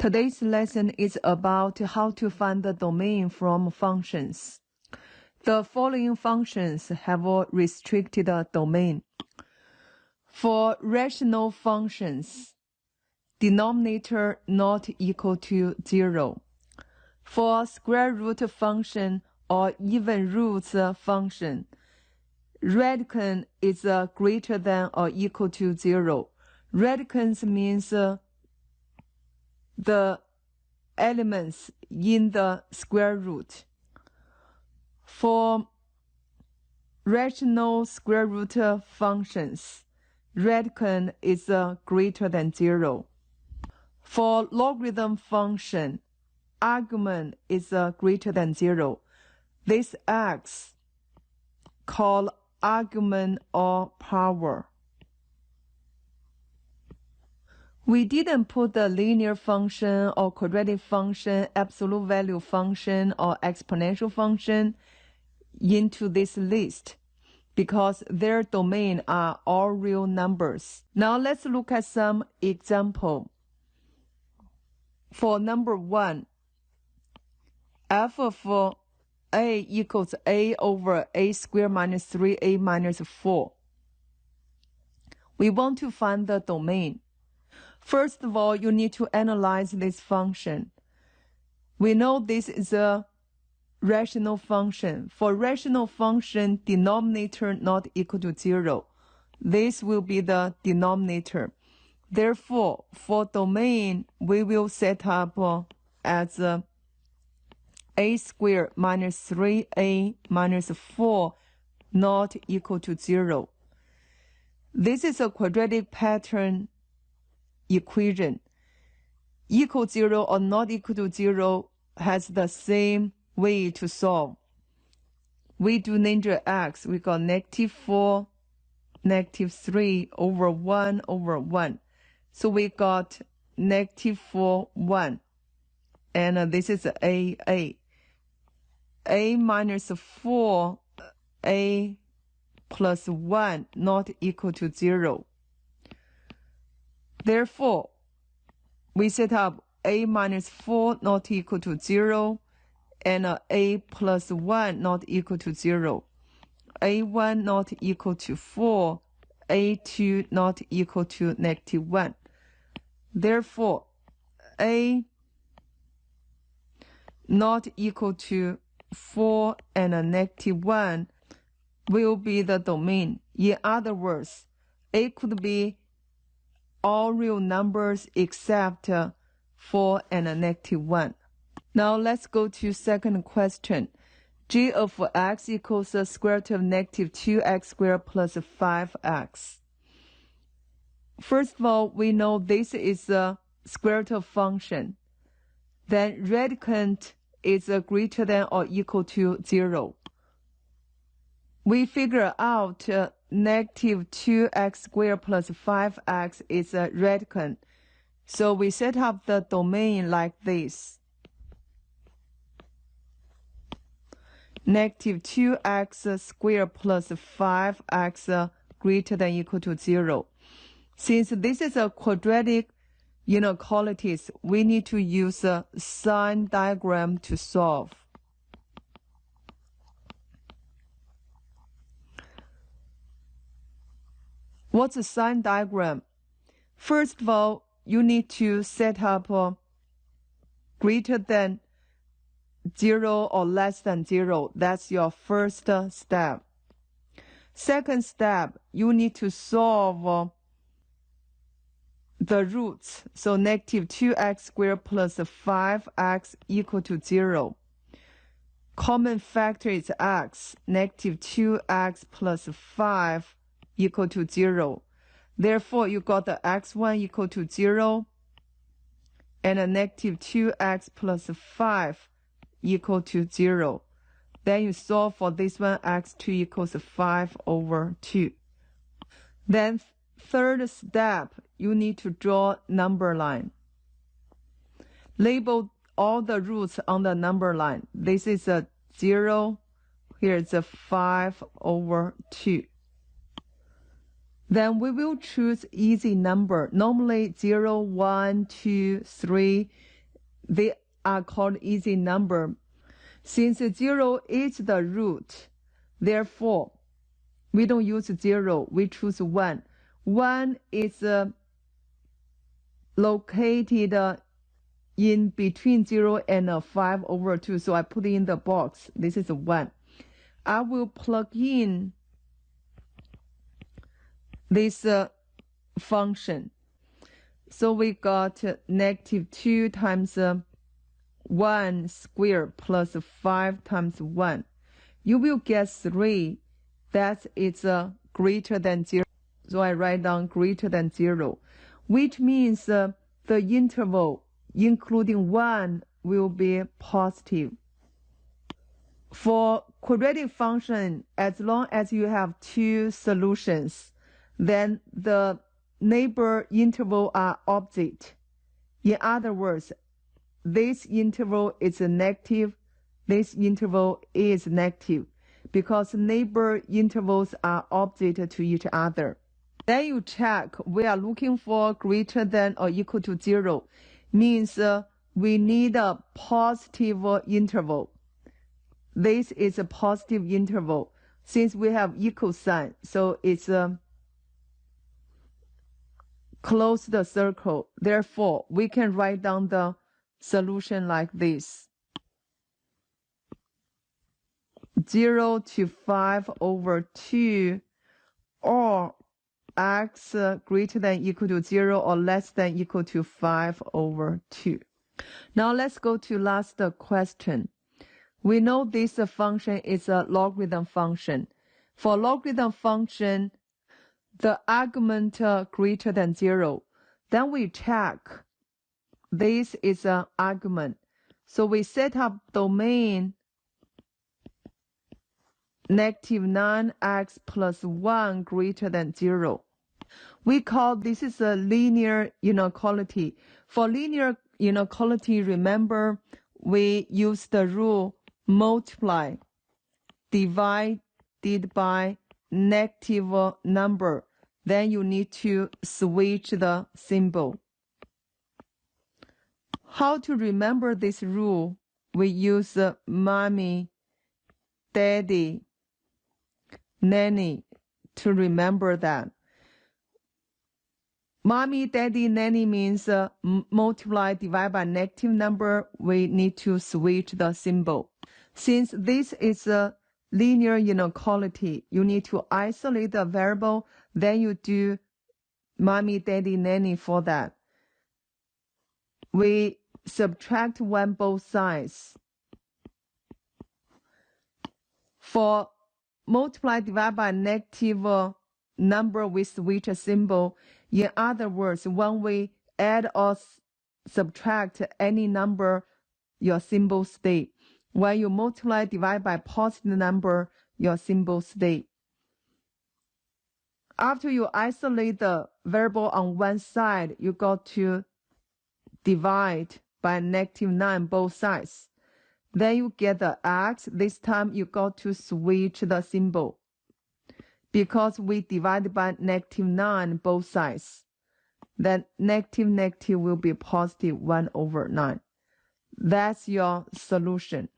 Today's lesson is about how to find the domain from functions. The following functions have a restricted domain. For rational functions, denominator not equal to 0. For square root function or even roots function, radicand is greater than or equal to 0. Radicand means the elements in the square root. For rational square root functions, radicand is greater than 0. For logarithm function, argument is greater than 0. This x called argument or power. We didn't put the linear function or quadratic function, absolute value function, or exponential function into this list because their domain are all real numbers. Now let's look at some example. For number 1, f of a equals a over a squared minus 3a minus 4. We want to find the domain. First of all, you need to analyze this function. We know this is a rational function. For rational function, denominator not equal to 0. This will be the denominator. Therefore, for domain, we will set up as a squared minus 3a minus 4 not equal to 0. This is a quadratic pattern equation. Equal 0 or not equal to 0 has the same way to solve. We do ninja x. We got -4, -3 over 1 over 1. So we got -4, 1. And this is a. A minus 4, a plus 1 not equal to 0. Therefore, we set up a minus 4 not equal to 0 and a plus 1 not equal to 0. A1 not equal to 4, a2 not equal to -1. Therefore, a not equal to 4 and -1 will be the domain. In other words, a could be all real numbers except 4 and -1. Now let's go to second question. G of x equals the square root of -2x squared plus 5x. First of all, we know this is a square root of function. Then radicand is greater than or equal to 0. We figure out -2x squared plus 5x is a radicand. So we set up the domain like this. -2x squared plus 5x greater than or equal to 0. Since this is a quadratic inequalities, we need to use a sign diagram to solve. What's a sign diagram? First of all, you need to set up greater than 0 or less than 0. That's your first step. Second step, you need to solve the roots. So -2x squared plus 5x equal to 0. Common factor is x. -2x plus 5 equal to 0. Therefore, you got the x1 equal to 0 and a -2x plus 5 equal to 0. Then you solve for this one, x2 equals 5 over 2. Then third step, you need to draw number line. Label all the roots on the number line. This is a 0. Here is a 5 over 2. Then we will choose easy number. Normally 0, 1, 2, 3 they are called easy number. Since 0 is the root, therefore, we don't use 0, we choose 1. 1 is located in between 0 and 5 over 2, so I put it in the box. This is 1. I will plug in this function. So we got negative 2 times 1 squared plus 5 times 1. You will get 3. That is greater than 0. So I write down greater than 0, which means the interval including 1 will be positive. For quadratic function, as long as you have 2 solutions, then the neighbor interval are opposite. In other words, this interval is negative, this interval is negative, because neighbor intervals are opposite to each other. Then you check, we are looking for greater than or equal to 0, means we need a positive interval. This is a positive interval. Since we have equal sign, so it's close the circle. Therefore, we can write down the solution like this. 0 to 5 over 2, or x greater than equal to 0 or less than equal to 5 over 2. Now let's go to last question. We know this function is a logarithm function. For logarithm function, the argument greater than 0. Then we check. This is an argument. So we set up domain negative 9x plus 1 greater than 0. We call this is a linear inequality. For linear inequality, remember, we use the rule multiply divided by negative number. Then you need to switch the symbol. How to remember this rule? We use mommy, daddy, nanny to remember that. Mommy, daddy, nanny means multiply, divide by negative number. We need to switch the symbol. Since this is a linear inequality, you need to isolate the variable. Then you do mommy, daddy, nanny for that. We subtract 1 both sides. For multiply, divide by negative number, we switch a symbol. In other words, when we add or subtract any number, your symbol stay. When you multiply, divide by positive number, your symbol stay. After you isolate the variable on one side, you got to divide by negative 9 both sides. Then you get the x. This time you got to switch the symbol. Because we divided by negative 9 both sides, then negative will be positive 1 over 9. That's your solution.